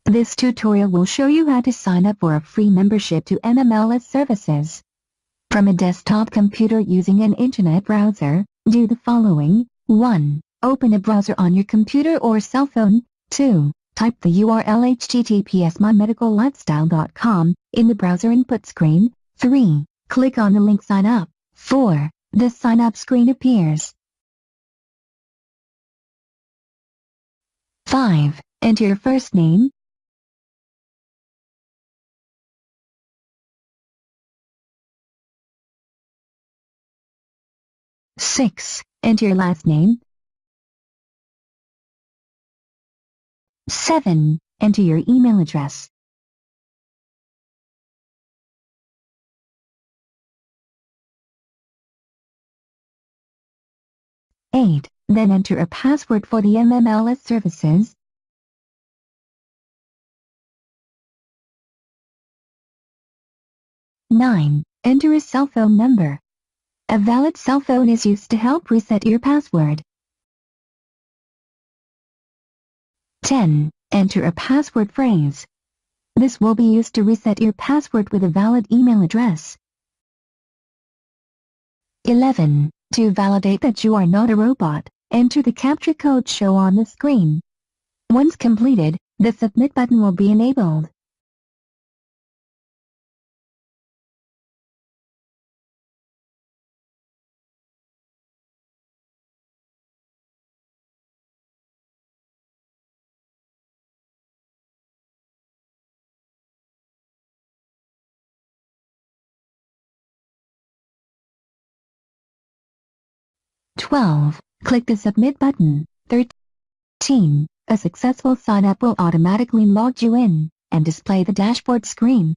This tutorial will show you how to sign up for a free membership to MMLS services. From a desktop computer using an internet browser, do the following. 1. Open a browser on your computer or cell phone. 2. Type the URL https://mymedicallifestyle.com in the browser input screen. 3. Click on the link Sign Up. 4. The sign up screen appears. 5. Enter your first name. 6. Enter your last name. 7. Enter your email address. 8. Then enter a password for the MMLS services. 9. Enter a cell phone number. A valid cell phone is used to help reset your password. 10. Enter a password phrase. This will be used to reset your password with a valid email address. 11. To validate that you are not a robot, enter the captcha code shown on the screen. Once completed, the Submit button will be enabled. Click the Submit button. 13. A successful sign-up will automatically log you in and display the dashboard screen.